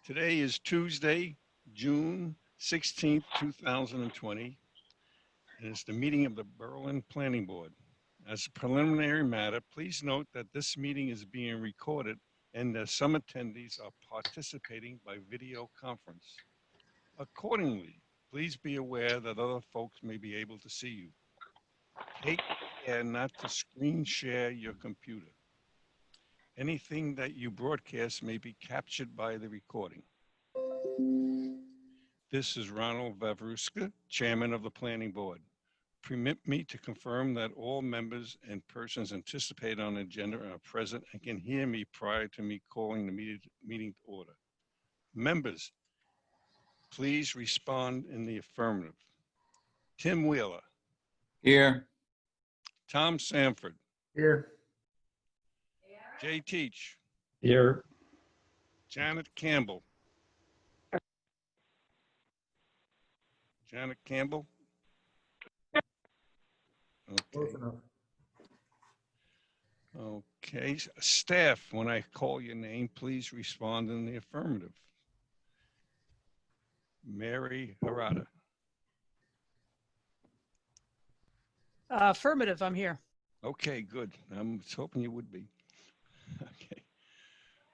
Today is Tuesday, June 16th, 2020, and it's the meeting of the Berlin Planning Board. As a preliminary matter, please note that this meeting is being recorded and that some attendees are participating by video conference. Accordingly, please be aware that other folks may be able to see you. Take care not to screen share your computer. Anything that you broadcast may be captured by the recording. This is Ronald Vavruska, Chairman of the Planning Board. Permit me to confirm that all members and persons anticipated on the agenda are present and can hear me prior to me calling the meeting to order. Members, please respond in the affirmative. Tim Wheeler. Here. Tom Sanford. Here. Jay Teach. Here. Janet Campbell. Janet Campbell. Okay. Okay. Staff, when I call your name, please respond in the affirmative. Mary Harada. Affirmative, I'm here. Okay, good. I was hoping you would be. Okay.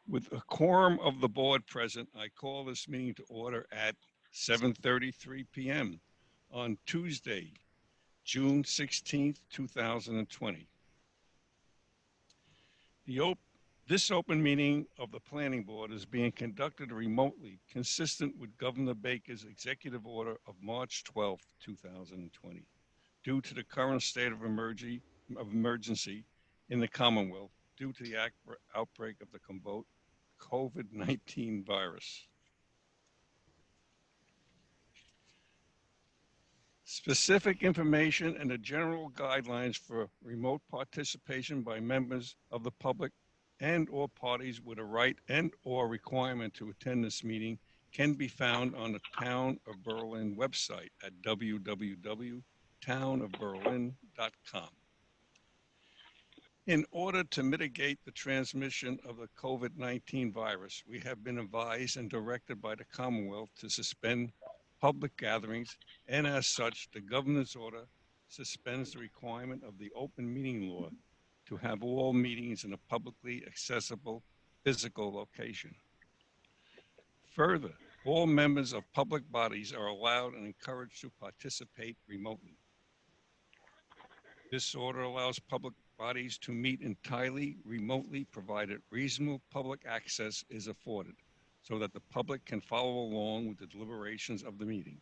With a quorum of the board present, I call this meeting to order at 7:33 p.m. on Tuesday, June 16th, 2020. This open meeting of the Planning Board is being conducted remotely, consistent with Governor Baker's executive order of March 12th, 2020, due to the current state of emergency in the Commonwealth due to the outbreak of the COVID-19 virus. Specific information and the general guidelines for remote participation by members of the public and or parties with a right and or requirement to attend this meeting can be found on the Town of Berlin website at www.townofberlin.com. In order to mitigate the transmission of the COVID-19 virus, we have been advised and directed by the Commonwealth to suspend public gatherings, and as such, the governor's order suspends the requirement of the open meeting law to have all meetings in a publicly accessible physical location. Further, all members of public bodies are allowed and encouraged to participate remotely. This order allows public bodies to meet entirely remotely, provided reasonable public access is afforded, so that the public can follow along with the deliberations of the meeting.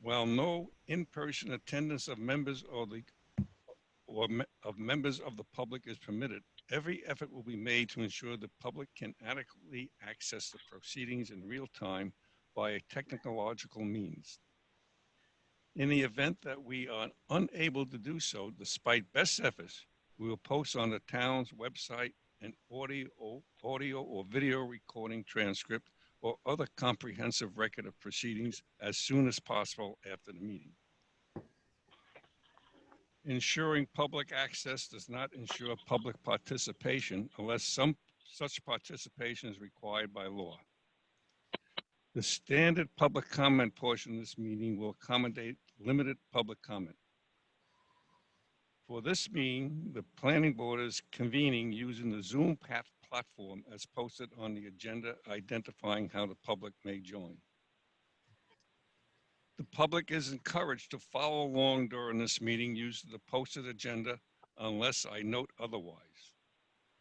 While no in-person attendance of members of members of the public is permitted, every effort will be made to ensure the public can adequately access the proceedings in real time by technological means. In the event that we are unable to do so, despite best efforts, we will post on the town's website an audio or video recording transcript or other comprehensive record of proceedings as soon as possible after the meeting. Ensuring public access does not ensure public participation unless such participation is required by law. The standard public comment portion of this meeting will accommodate limited public comment. For this meeting, the Planning Board is convening using the Zoom platform as posted on the agenda, identifying how the public may join. The public is encouraged to follow along during this meeting using the posted agenda unless I note otherwise.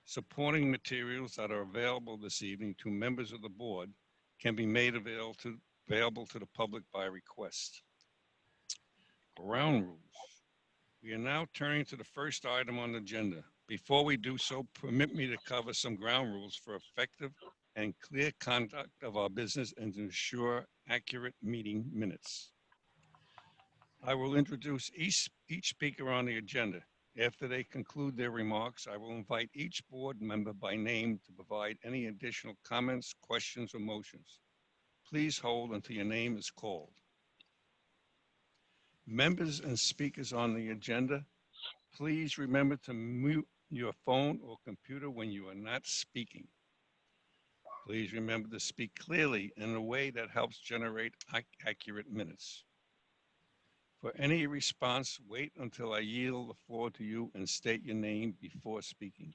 Supporting materials that are available this evening to members of the board can be made available to the public by request. Ground rules. We are now turning to the first item on the agenda. Before we do so, permit me to cover some ground rules for effective and clear conduct of our business and to ensure accurate meeting minutes. I will introduce each speaker on the agenda. After they conclude their remarks, I will invite each board member by name to provide any additional comments, questions, or motions. Please hold until your name is called. Members and speakers on the agenda, please remember to mute your phone or computer when you are not speaking. Please remember to speak clearly in a way that helps generate accurate minutes. For any response, wait until I yield the floor to you and state your name before speaking.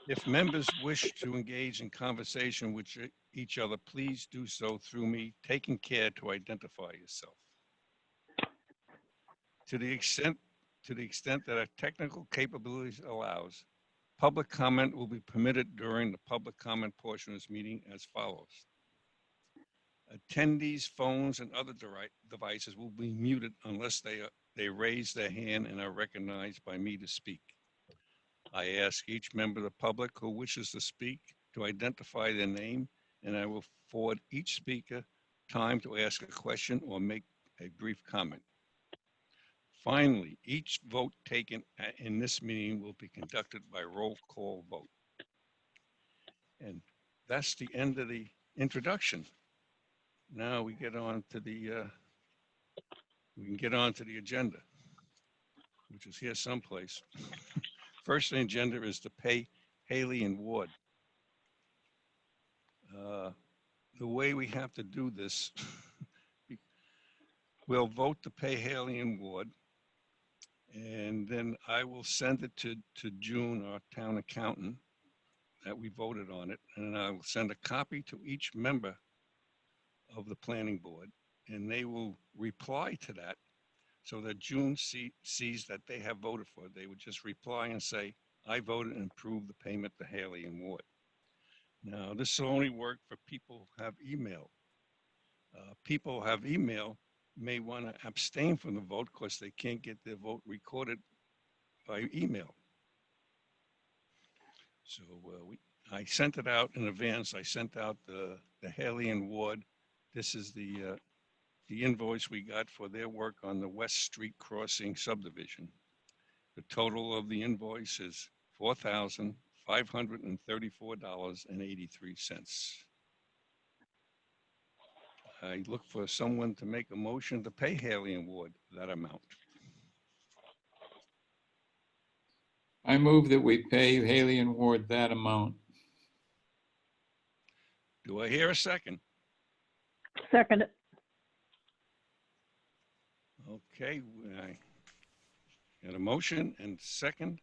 If members wish to engage in conversation with each other, please do so through me, taking care to identify yourself. To the extent that our technical capabilities allows, public comment will be permitted during the public comment portion of this meeting as follows. Attendees' phones and other devices will be muted unless they raise their hand and are recognized by me to speak. I ask each member of the public who wishes to speak to identify their name, and I will afford each speaker time to ask a question or make a brief comment. Finally, each vote taken in this meeting will be conducted by roll call vote. And that's the end of the introduction. Now we get on to the agenda, which is here someplace. First on the agenda is to pay Haley and Ward. The way we have to do this, we'll vote to pay Haley and Ward, and then I will send it to June, our town accountant, that we voted on it, and I will send a copy to each member of the planning board, and they will reply to that so that June sees that they have voted for it. They would just reply and say, I voted and approved the payment to Haley and Ward. Now, this will only work for people who have email. People who have email may want to abstain from the vote because they can't get their vote recorded by email. So I sent it out in advance. I sent out the Haley and Ward. This is the invoice we got for their work on the West Street Crossing subdivision. The total of the invoice is $4,534.83. I look for someone to make a motion to pay Haley and Ward that amount. I move that we pay Haley and Ward that amount. Do I hear a second? Second it. Okay, I got a motion and second.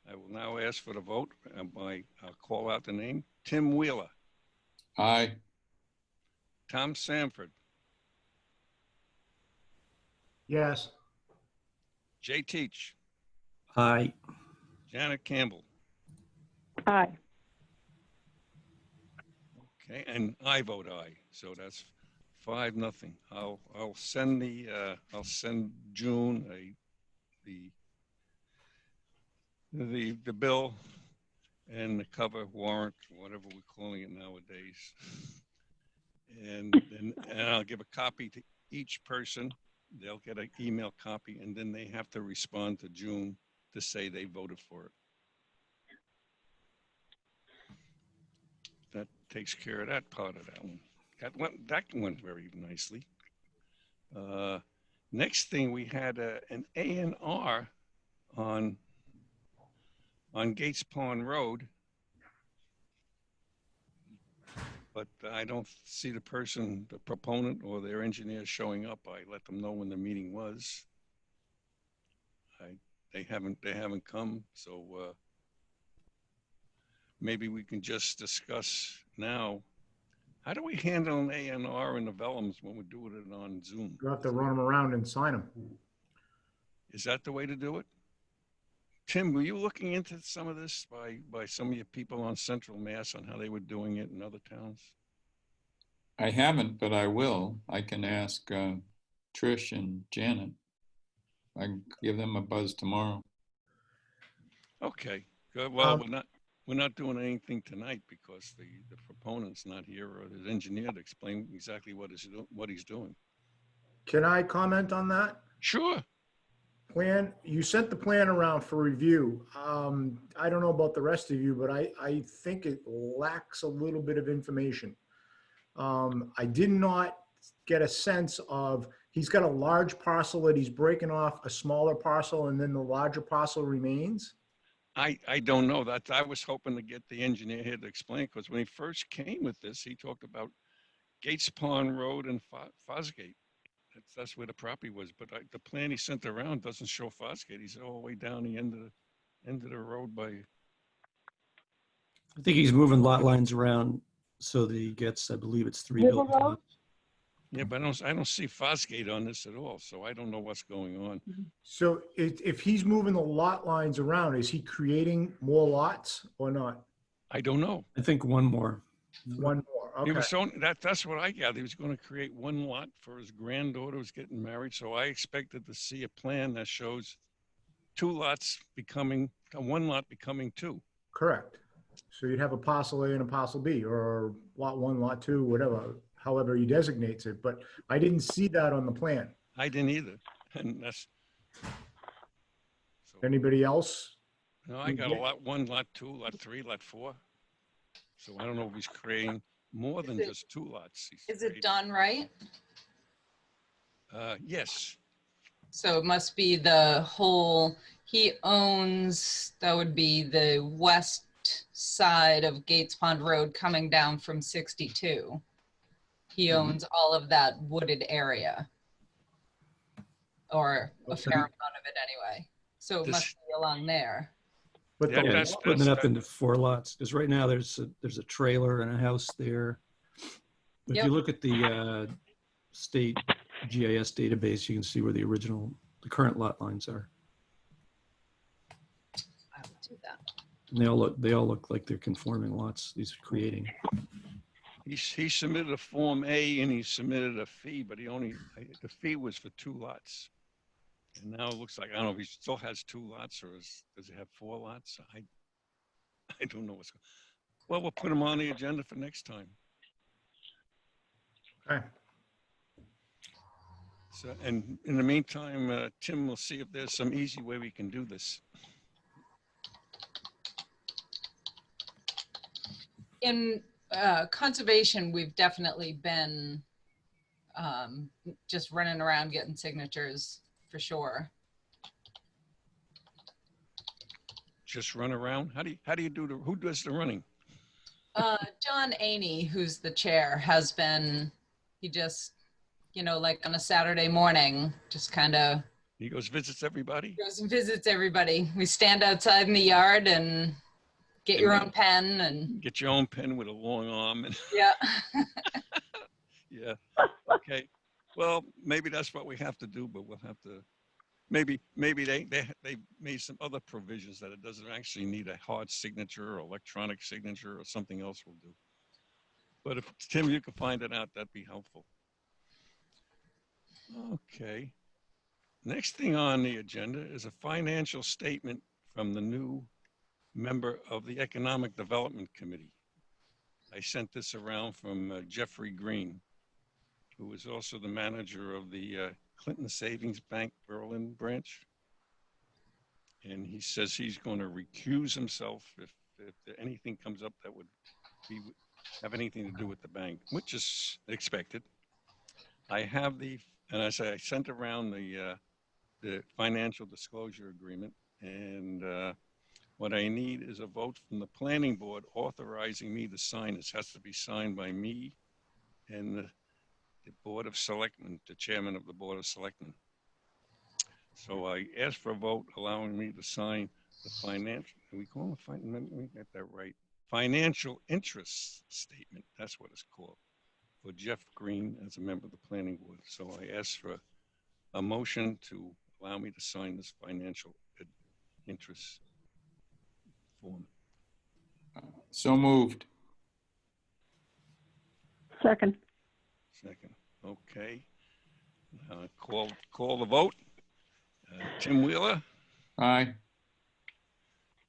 I will now ask for the vote. I'll call out the name. Tim Wheeler. Aye. Tom Sanford. Yes. Jay Teach. Aye. Janet Campbell. Aye. Okay, and I vote aye. So that's 5-0. I'll send I'll send June the bill and the cover warrant, whatever we're calling it nowadays. And I'll give a copy to each person. They'll get an email copy, and then they have to respond to June to say they voted for it. That takes care of that part of that one. That went very nicely. Next thing, we had an A&R on Gates Pond Road, but I don't see the proponent or their engineer showing up. I let them know when the meeting was. They haven't come, so maybe we can just discuss now. How do we handle an A&R and the vellums when we're doing it on Zoom? You have to run them around and sign them. Is that the way to do it? Tim, were you looking into some of this by some of your people on Central Mass on how they were doing it in other towns? I haven't, but I will. I can ask Trish and Janet. I can give them a buzz tomorrow. Okay, good. Well, we're not doing anything tonight because the proponent's not here or his engineer to explain exactly what he's doing. Can I comment on that? Sure. Plan, you sent the plan around for review. I don't know about the rest of you, but I think it lacks a little bit of information. I did not get a sense of, he's got a large parcel that he's breaking off a smaller parcel and then the larger parcel remains. I don't know that. I was hoping to get the engineer here to explain, because when he first came with this, he talked about Gates Pond Road and Fosgate. That's where the property was. But the plan he sent around doesn't show Fosgate. He's all the way down the end of the road by. I think he's moving lot lines around so that he gets, I believe it's 3 River building Road? lots. Yeah, but I don't see Fosgate on this at all, so I don't know what's going on. So if he's moving the lot lines around, is he creating more lots or not? I don't know. I think one more. One more, He okay. was that's what I gathered. He was going to create one lot for his granddaughter who's getting married. So I expected to see a plan that shows one lot becoming two. Correct. So you'd have a parcel A and a parcel B, or lot one, lot two, whatever, however he designates it, but I didn't see that on the plan. I didn't either. And that's. So, Anybody else? no, I got a lot one, lot two, lot three, lot four. So I don't know if he's creating more than just two lots. Is it done right? Yes. So it must be the whole, he owns, that would be the west side of Gates Pond Road coming down from 62. He owns all of that wooded area. Or a fair amount of it anyway. So it must be along there. But Yeah, the Yeah, that's- he's splitting it up into 4 lots, because right now there's a trailer and a house there. If Yep. you look at the state GIS database, you can see where the current lot lines are. I will do that. And they all look like they're conforming lots he's creating. He submitted a Form A and he submitted a fee, but the fee was for 2 lots. And now it looks like, I don't know if he still has 2 lots or does he have 4 lots? I don't know what's going on. Well, we'll put him on the agenda for next time. Okay. So, and in the meantime, Tim will see if there's some easy way we can do this. In conservation, we've definitely been just running around getting signatures for sure. Just run around? How do you do who does the running? John Aney, who's the chair, has been, he just, like on a Saturday morning, just kind of He visits everybody? goes and visits everybody. We stand outside in the yard and get your own pen and Get your own pen with a long arm. And yeah. yeah. Okay. Well, maybe that's what we have to do, but we'll have to. Maybe they made some other provisions that it doesn't actually need a hard signature or electronic signature or something else will do. But if Tim, you could find it out, that'd be helpful. Okay. Next thing on the agenda is a financial statement from the new member of the Economic Development Committee. I sent this around from Jeffrey Green, who is also the manager of the Clinton Savings Bank Berlin branch. And he says he's going to recuse himself if anything comes up that would have anything to do with the bank, which is expected. I sent around the financial disclosure agreement, and what I need is a vote from the planning board authorizing me to sign. This has to be signed by me and the Board of Selectmen, the chairman of the Board of Selectmen. So I asked for a vote allowing me to sign the let me get that right. Financial interest statement, that's what it's called, for Jeff Green as a member of the planning board. So I asked for a motion to allow me to sign this financial interest form. So moved. Second. Second. Okay. Call the vote. Tim Wheeler, Aye.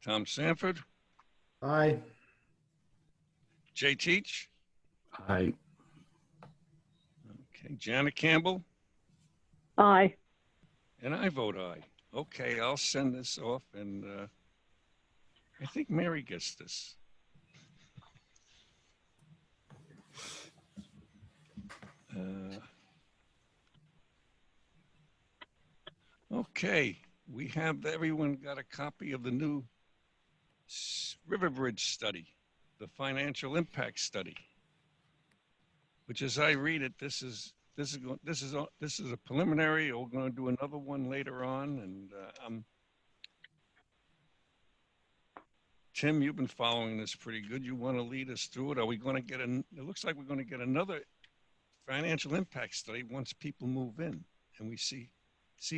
Tom Sanford, Aye. Jay Teach, I okay, Janet Campbell, Aye. and I vote aye. Okay, I'll send this off, and I think Mary gets this. Okay, everyone got a copy of the new River Bridge study, the financial impact study, which as I read it, this is a preliminary. We're going to do another one later on, and Tim, you've been following this pretty good. You want to lead us through it? Are we going to get it looks like we're going to get another financial impact study once people move in and we see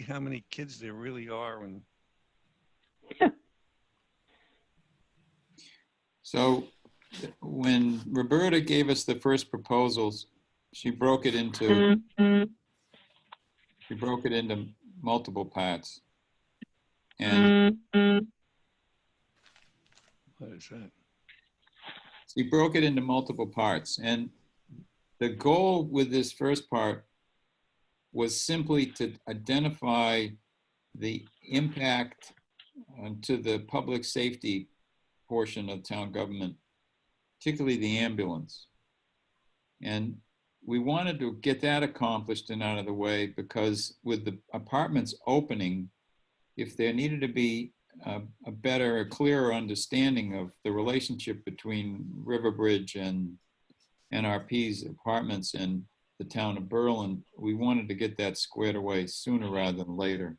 how many kids there really are. And So when Roberta gave us the first proposals, she broke it into multiple parts. And what is that? she broke it into multiple parts. And the goal with this first part was simply to identify the impact to the public safety portion of town government, particularly the ambulance. And we wanted to get that accomplished and out of the way because with the apartments opening, if there needed to be a better, a clearer understanding of the relationship between Riverbridge and NRP's apartments and the town of Berlin, we wanted to get that squared away sooner rather than later.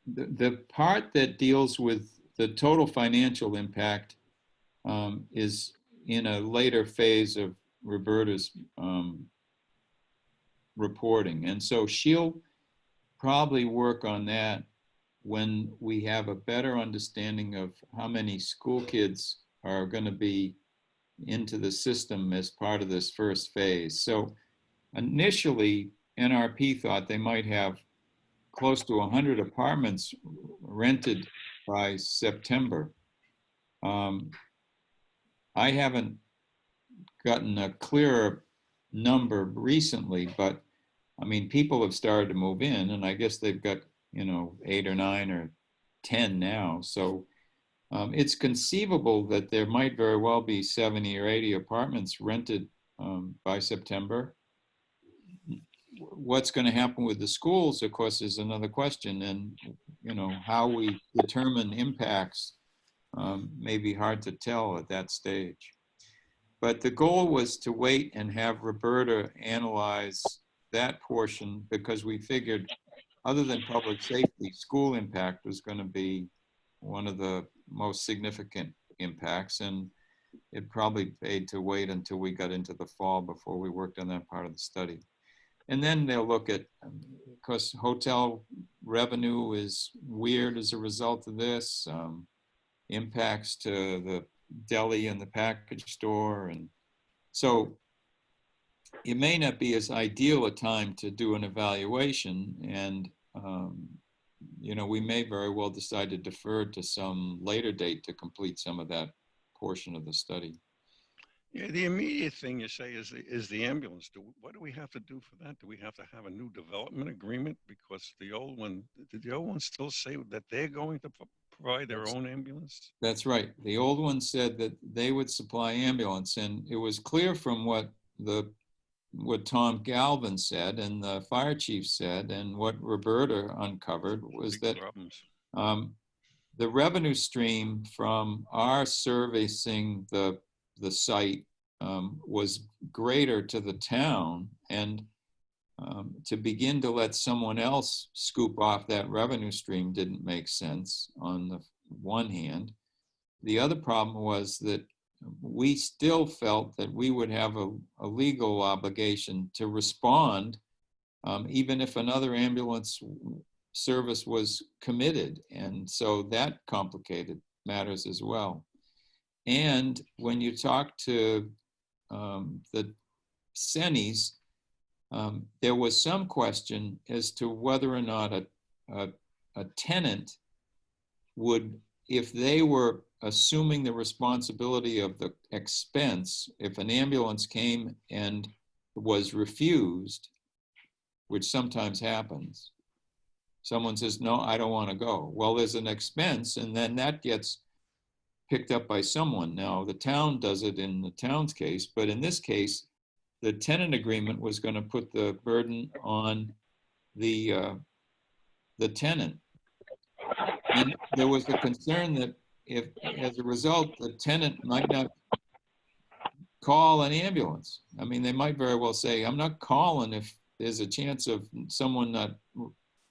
The part that deals with the total financial impact is in a later phase of Roberta's reporting. And so she'll probably work on that when we have a better understanding of how many school kids are going to be into the system as part of this first phase. So initially, NRP thought they might have close to 100 apartments rented by September. I haven't gotten a clearer number recently, but I mean, people have started to move in, and I guess they've got, 8 or 9 or 10 now. So it's conceivable that there might very well be 70 or 80 apartments rented by September. What's going to happen with the schools, of course, is another question. And, how we determine impacts may be hard to tell at that stage. But the goal was to wait and have Roberta analyze that portion because we figured other than public safety, school impact was going to be one of the most significant impacts. And it probably paid to wait until we got into the fall before we worked on that part of the study. And then they'll look at, because hotel revenue is weird as a result of this, impacts to the deli and the package store. And so it may not be as ideal a time to do an evaluation. And, we may very well decide to defer to some later date to complete some of that portion of the study. Yeah, the immediate thing you say is the ambulance. What do we have to do for that? Do we have to have a new development agreement? Because did the old one still say that they're going to provide their own ambulance? That's right. The old one said that they would supply ambulance, and it was clear from what Tom Galvin said and the fire chief said and what Roberta uncovered was that the revenue stream from our servicing the site was greater to the town, and to begin to let someone else scoop off that revenue stream didn't make sense on the one hand. The other problem was that we still felt that we would have a legal obligation to respond even if another ambulance service was committed. And so that complicated matters as well. And when you talk to the Sennies, there was some question as to whether or not a tenant would, if they were assuming the responsibility of the expense, if an ambulance came and was refused, which sometimes happens, someone says, no, I don't want to go. Well, there's an expense, and then that gets picked up by someone. Now, the town does it in the town's case, but in this case, the tenant agreement was going to put the burden on the tenant. And there was a concern that if, as a result, the tenant might not call an ambulance. I mean, they might very well say, I'm not calling if there's a chance of someone not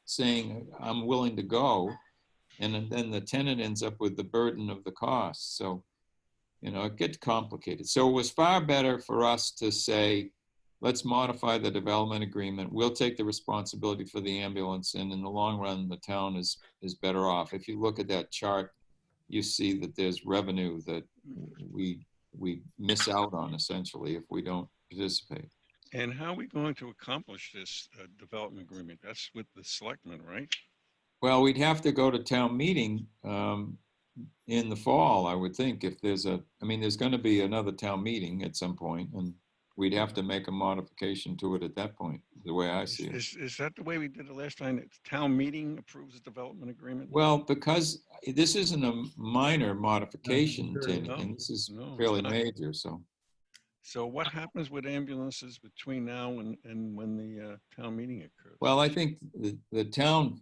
saying, I'm willing to go. And then the tenant ends up with the burden of the cost. So, you know, it gets complicated. So it was far better for us to say, let's modify the development agreement. We'll take the responsibility for the ambulance. And in the long run, the town is better off. If you look at that chart, you see that there's revenue that we miss out on essentially if we don't participate. And how are we going to accomplish this development agreement? That's with the selectmen, right? Well, we'd have to go to town meeting in the fall, I would think, if there's I mean, there's going to be another town meeting at some point, and we'd have to make a modification to it at that point, the way I see it. Is that the way we did it last time? That town meeting approves the development agreement? Well, because this isn't a minor modification to No, anything, this is no, it's fairly not. major, so. So what happens with ambulances between now and when the town meeting occurs? Well, I think the town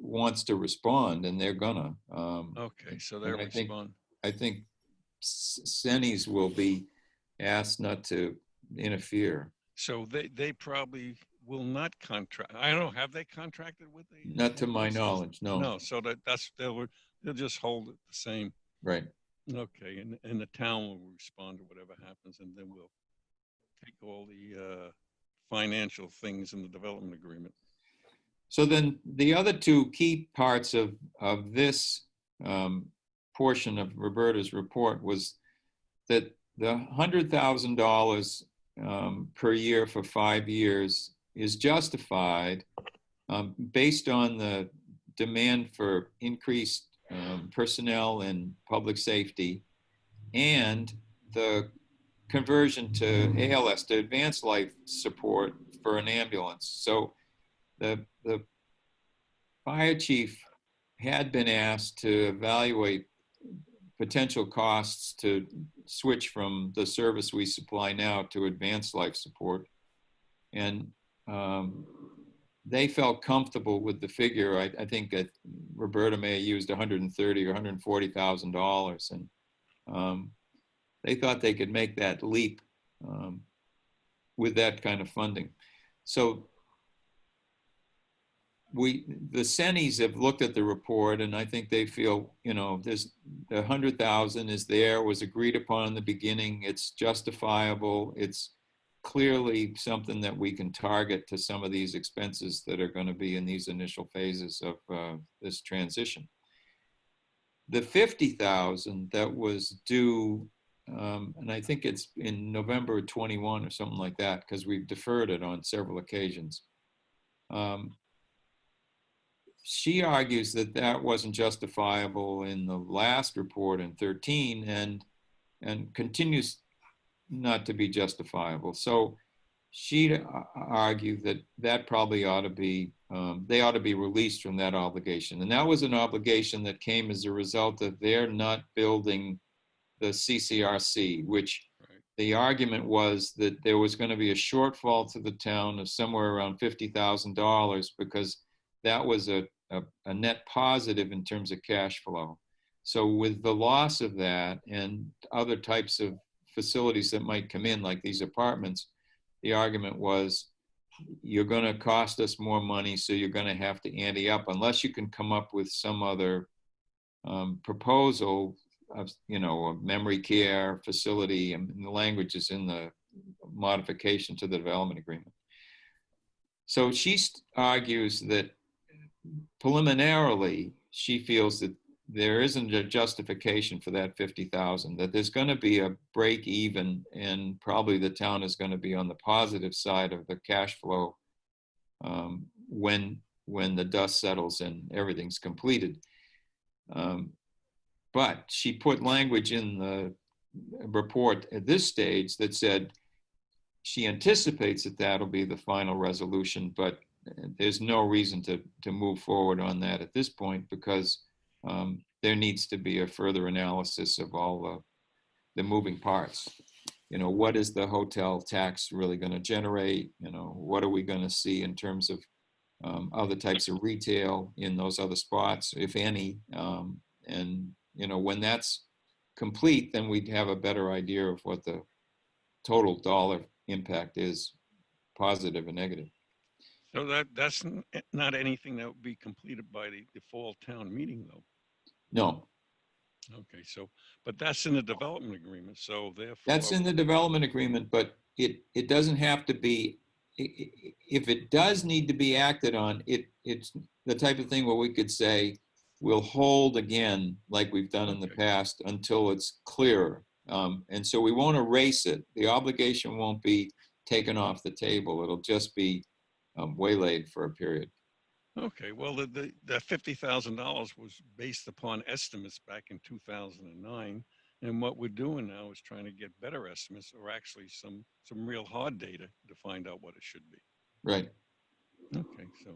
wants to respond, and they're gonna. Okay, so they're and respond. I think Sennies will be asked not to interfere. So they probably will not contract. I don't know. Have they contracted with the? Not to my ambulances? knowledge, no. No. So they'll just hold it the same. Right. Okay, and the town will respond to whatever happens, and then we'll take all the financial things in the development agreement. So then the other two key parts of this portion of Roberta's report was that the $100,000 per year for 5 years is justified based on the demand for increased personnel in public safety and the conversion to ALS, to advanced life support for an ambulance. So the fire chief had been asked to evaluate potential costs to switch from the service we supply now to advanced life support. And they felt comfortable with the figure. I think that Roberta may have used $130,000 or $140,000, and they thought they could make that leap with that kind of funding. So the Sennies have looked at the report, and I think they feel, you know, there's the 100,000 is there, was agreed upon in the beginning. It's justifiable. It's clearly something that we can target to some of these expenses that are going to be in these initial phases of this transition. The 50,000 that was due, and I think it's in November 21 or something like that, because we've deferred it on several occasions. She argues that that wasn't justifiable in the last report in 13 and continues not to be justifiable. So she'd argue that that probably ought to be, they ought to be released from that obligation. And that was an obligation that came as a result of their not building the CCRC, which the argument was that there was going to be a shortfall to the town of somewhere around $50,000 because that was a net positive in terms of cash flow. So with the loss of that and other types of facilities that might come in, like these apartments, the argument was, you're going to cost us more money, so you're going to have to ante up unless you can come up with some other proposal of, you know, a memory care facility, and the language is in the modification to the development agreement. So she argues that preliminarily, she feels that there isn't a justification for that 50,000, that there's going to be a break even, and probably the town is going to be on the positive side of the cash flow when the dust settles and everything's completed. But she put language in the report at this stage that said she anticipates that that'll be the final resolution, but there's no reason to move forward on that at this point, because there needs to be a further analysis of all the moving parts. You know, what is the hotel tax really going to generate? You know, what are we going to see in terms of other types of retail in those other spots, if any. And, you know, when that's complete, then we'd have a better idea of what the total dollar impact is, positive and negative. So that's not anything that would be completed by the fall town meeting, though. No, Okay, so, but that's in the development agreement, so therefore. that's in the development agreement, but it doesn't have to be, if it does need to be acted on, it's the type of thing where we could say, we'll hold again, like we've done in the Okay. past, until it's clearer. And so we won't erase it. The obligation won't be taken off the table. It'll just be waylaid for a period. Okay, well, the $50,000 was based upon estimates back in 2009. And what we're doing now is trying to get better estimates, or actually some real hard data to find out what it should be. Right. Okay, so.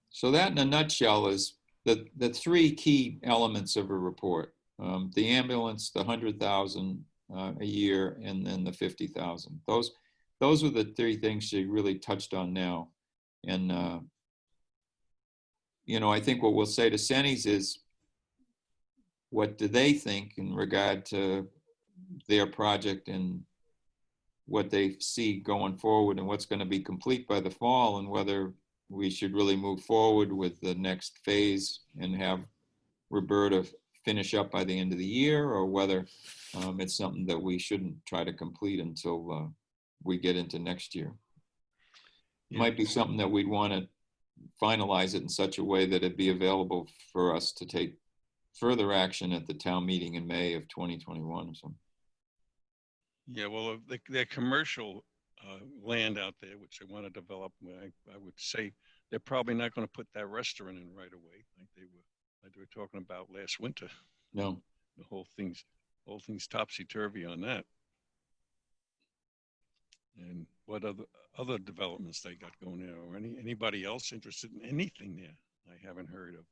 So that in a nutshell is the three key elements of a report. The ambulance, the 100,000 a year, and then the 50,000. Those were the three things she really touched on now. And, you know, I think what we'll say to Sennies is, what do they think in regard to their project and what they see going forward and what's going to be complete by the fall, and whether we should really move forward with the next phase and have Roberta finish up by the end of the year, or whether it's something that we shouldn't try to complete until we get into next year. It might be something that we'd want to finalize it in such a way that it'd be available for us to take further action at the town meeting in May of 2021 or something. Yeah, well, their commercial land out there, which they want to develop, I would say they're probably not going to put that restaurant in right away, like they were talking about last winter. No. The whole thing's topsy-turvy on that. And what other developments they got going there, or anybody else interested in anything there? I haven't heard of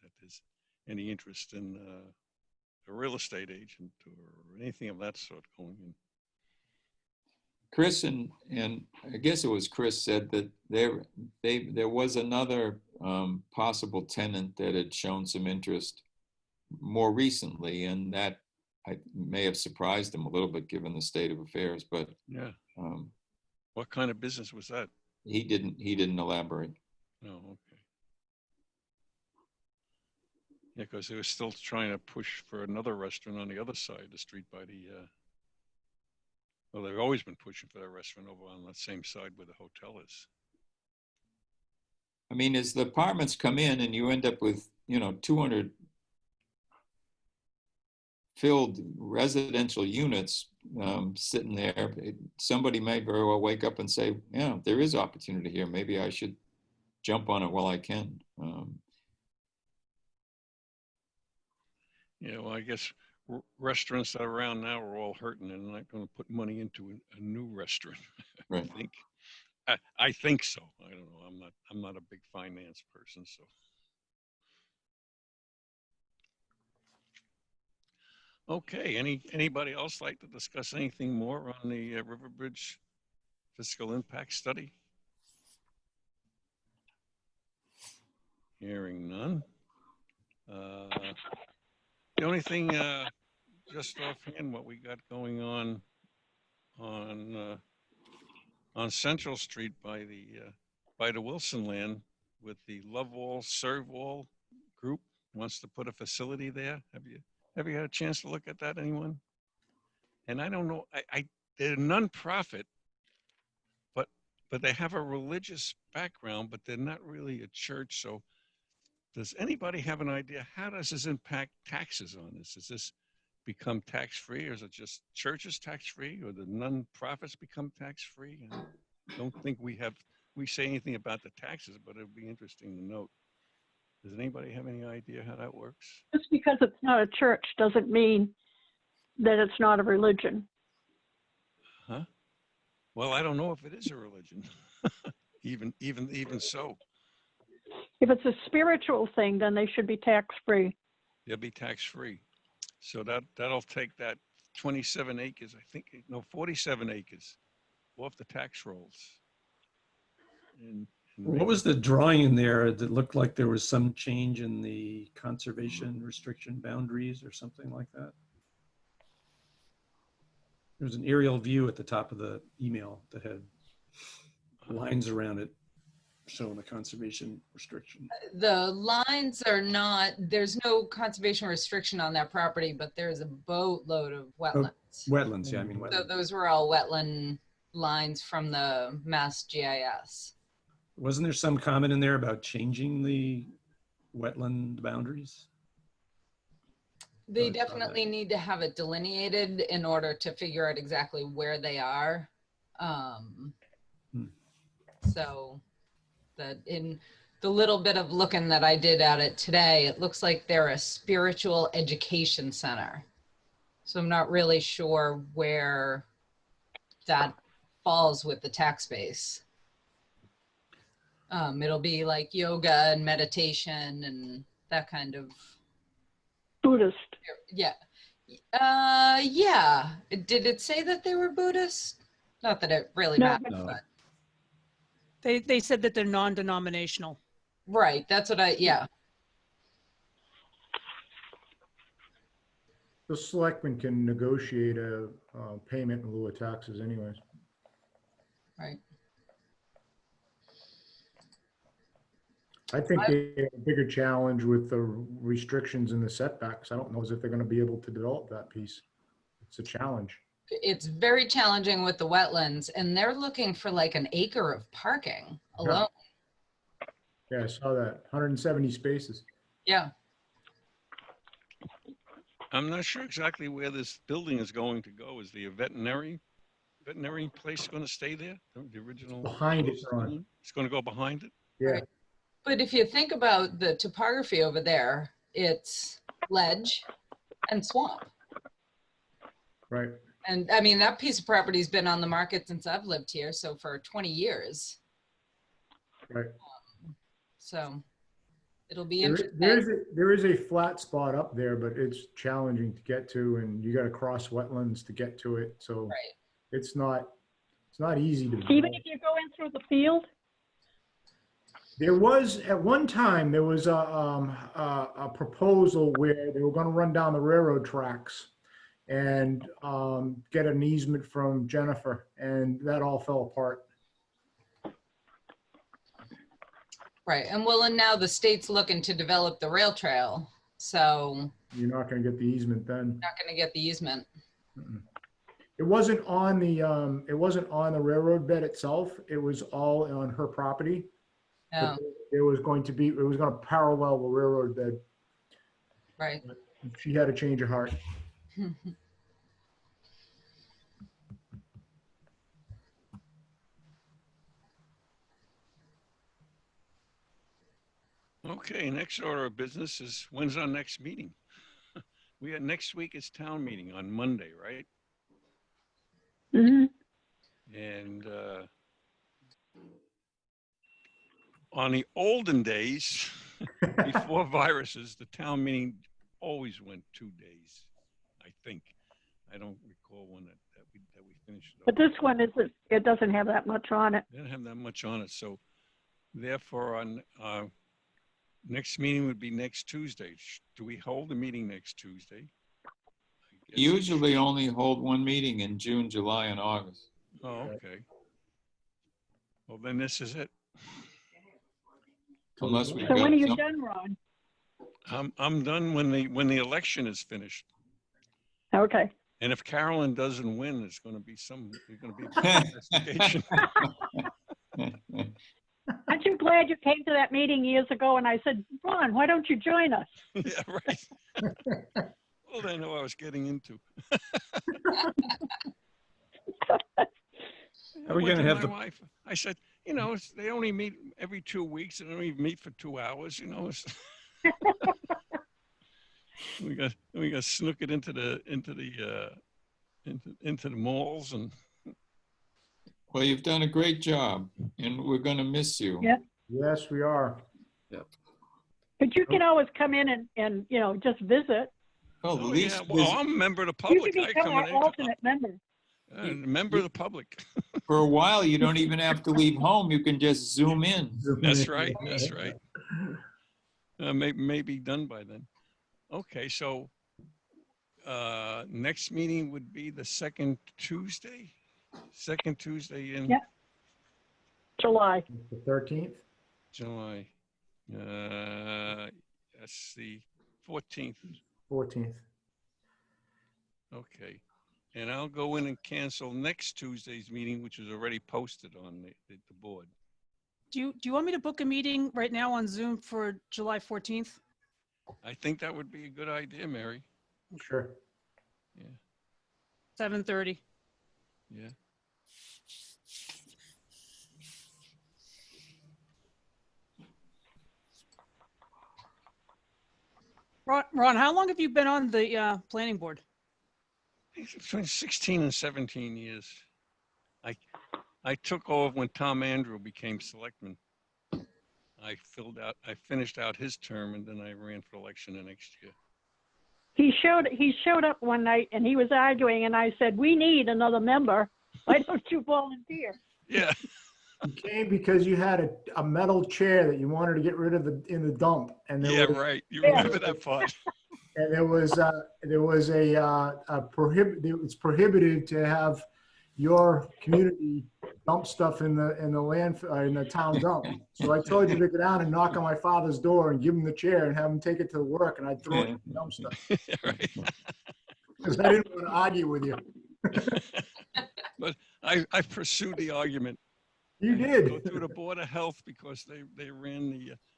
that there's any interest in a real estate agent or anything of that sort going in. Chris and I guess it was Chris said that there was another possible tenant that had shown some interest more recently, and that I may have surprised him a little bit given the state of affairs. But yeah, what kind of business was that? He didn't elaborate. No, okay. Yeah, because they were still trying to push for another restaurant on the other side of the street by the. Well, they've always been pushing for that restaurant over on that same side where the hotel is. I mean, as the apartments come in and you end up with, 200 filled residential units sitting there, somebody may very well wake up and say, yeah, there is opportunity here. Maybe I should jump on it while I can. Yeah, well, I guess restaurants that are around now are all hurting, and they're not going to put money into a new restaurant. Right. I think so. I don't know. I'm not a big finance person, so. Okay. Anybody else like to discuss anything more on the Riverbridge fiscal impact study? Hearing none. The only thing, just offhand, what we got going on Central Street by the Wilson land with the Love All Serve All group wants to put a facility there. Have you had a chance to look at that, anyone? And I don't know, they're a nonprofit, but they have a religious background, but they're not really a church. So does anybody have an idea, how does this impact taxes on this? Does this become tax-free, or is it just churches tax-free, or the nonprofits become tax-free? I don't think we say anything about the taxes, but it'd be interesting to note. Does anybody have any idea how that works? Just because it's not a church doesn't mean that it's not a religion. Huh? Well, I don't know if it is a religion. even so. If it's a spiritual thing, then they should be tax-free. They'll be tax-free. So that'll take that 27 acres, I think, no, 47 acres off the tax rolls. What was the drawing in there that looked like there was some change in the conservation restriction boundaries or something like that? There was an aerial view at the top of the email that had lines around it showing the conservation restriction. The lines are not, there's no conservation restriction on that property, but there's a boatload of wetlands. Wetlands, yeah, I mean So wetlands. those were all wetland lines from the Mass GIS. Wasn't there some comment in there about changing the wetland boundaries? They I saw definitely need to have it delineated in order to figure out exactly where they are. So that in the little bit of looking that I did at it today, it looks like they're a spiritual education center. So I'm not really sure where that falls with the tax base. It'll be like yoga and meditation and that kind of. Buddhist. Yeah. Yeah. Did it say that they were Buddhist? Not that it really No, matters, No. but They said that they're non-denominational. right. That's what yeah. The selectmen can negotiate a payment in lieu of taxes anyways. Right. I think they have a bigger challenge with the restrictions and the setbacks. I don't know as if they're going to be able to develop that piece. It's a challenge. It's very challenging with the wetlands, and they're looking for like an acre of parking alone. Yeah, I saw that. 170 spaces. Yeah. I'm not sure exactly where this building is going to go. Is the veterinary place going to stay there? The original? Behind it, Ron. building? It's going to go behind it? Yeah. Right. But if you think about the topography over there, it's ledge and swamp. Right. And I mean, that piece of property's been on the market since I've lived here, so for 20 years. Right. So it'll be There interesting. there is a flat spot up there, but it's challenging to get to, and you got to cross wetlands to get to it. So Right. it's not easy to. Even if you go in through the field? There was, at one time, there was a proposal where they were going to run down the railroad tracks and get an easement from Jennifer, and that all fell apart. Right. And well, and now the state's looking to develop the rail trail. So You're not going to get the easement then. not going to get the easement. It wasn't on the railroad bed itself. It was all on her property. Yeah. But it was going to parallel the railroad bed. Right. She had a change of heart. Okay, next order of business is when's our next meeting? We got next week is town meeting on Monday, right? Mhm. And on the olden days, before viruses, the town meeting always went 2 days, I think. I don't recall one that we finished. But this one isn't, it doesn't have that much on it. They didn't have that much on it, so therefore on next meeting would be next Tuesday. Do we hold a meeting next Tuesday? I guess- Usually only hold one meeting in June, July, and August. Oh, okay. Well, then this is it. Unless we So got when are you some- done, Ron? I'm done when the election is finished. Okay. And if Carolyn doesn't win, there's going to be an investigation. Aren't you glad you came to that meeting years ago and I said, Ron, why don't you join us? Yeah, right. Well, they know what I was getting into. Are we I went going to to have my the, wife. I said, they only meet every 2 weeks. They don't even meet for 2 hours. We got snookered into the malls and. Well, you've done a great job, and we're going to miss you. Yeah. Yes, we are. But you can always come in and just visit. Well, at Oh, least yeah. Well, I'm a member of the You public. can I become come our in alternate member. a member of the public. For a while, you don't even have to leave home. You can just zoom in. That's right, that's right. May be done by then. Okay, so next meeting would be the second Tuesday? Second Tuesday in Yeah. July. The 13th? July. That's the 14th. 14th. Okay. And I'll go in and cancel next Tuesday's meeting, which is already posted on the board. Do you want me to book a meeting right now on Zoom for July 14th? I think that would be a good idea, Mary. Sure. 7:30. Yeah. Ron, how long have you been on the planning board? It's between 16 and 17 years. I took over when Tom Andrew became selectman. I finished out his term, and then I ran for election the next year. He showed up one night and he was arguing and I said, we need another member. Why don't you volunteer? Yeah. You came because you had a metal chair that you wanted to get rid of in the dump. And Yeah, was, right. You remember that part? And it's prohibited to have your community dump stuff in the town dump. So I told you to go down and knock on my father's door and give him the chair and have him take it to work, and I'd throw it in the dumpster Right. because I didn't want to argue with you. But I pursued the argument. You I had to did. go through the Board of Health because they ran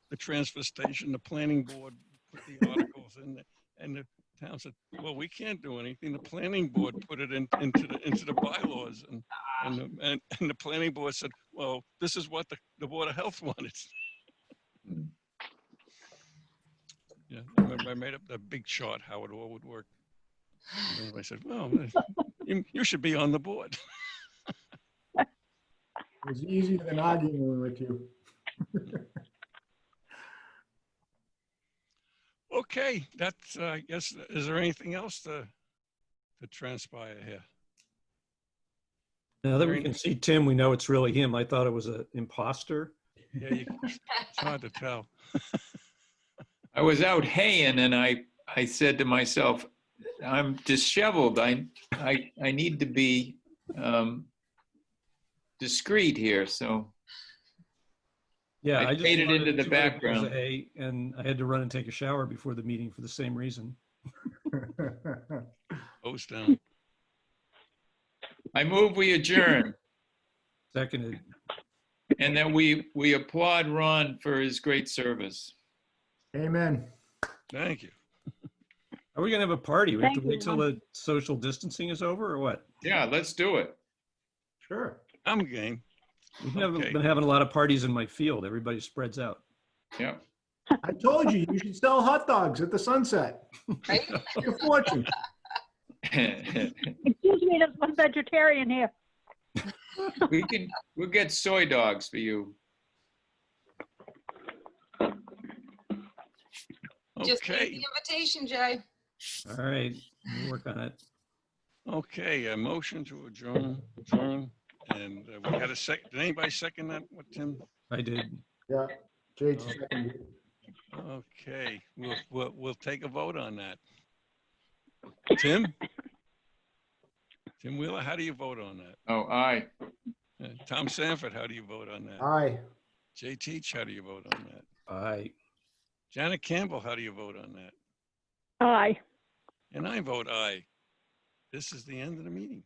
the transfer station. The planning board put the articles in there, and the town said, "Well, we can't do anything." The planning board put it into the bylaws, and the planning board said, "Well, this is what the Board of Health wanted." Yeah, I remember I made up that big chart how it all would work. And I said, "Well, you should be on the board." It was easier than arguing with you. Okay, that's, I guess, is there anything else to transpire here? Now that we can see Tim, we know it's really him. I thought it was an imposter. Yeah, it's hard to tell. I was out haying and I said to myself, I'm disheveled. I need to be discreet here. So Yeah, I I just faded wanted into the 2 bales background. of hay, and I had to run and take a shower before the meeting for the same reason. Post down. I move we adjourn, Seconded. and then we applaud Ron for his great service. Amen. Thank you. Are we gonna have a party? We have to Thank you, wait till Ron. the social distancing is over, or what? Yeah, let's do it. Sure. I'm game. We've never Okay. been having a lot of parties in my field. Everybody spreads out. Yeah. I told you, you should sell hot dogs at the Sunset. Right? Make a fortune. Excuse me, there's one vegetarian here. We'll get soy dogs for you. Just need Okay, the invitation, Jay. All right, we'll work on it. okay, a motion to adjourn, and we had a second. Did anybody second that? What, Tim? I did. Yeah. Jake seconded. Okay, we'll take a vote on that. Tim? Tim Wheeler, how do you vote on that? Oh, aye. Tom Sanford, how do you vote on that? Aye. Jay Teach, how do you vote on that? Aye. Janet Campbell, how do you vote on that? Aye. And I vote aye. This is the end of the meeting.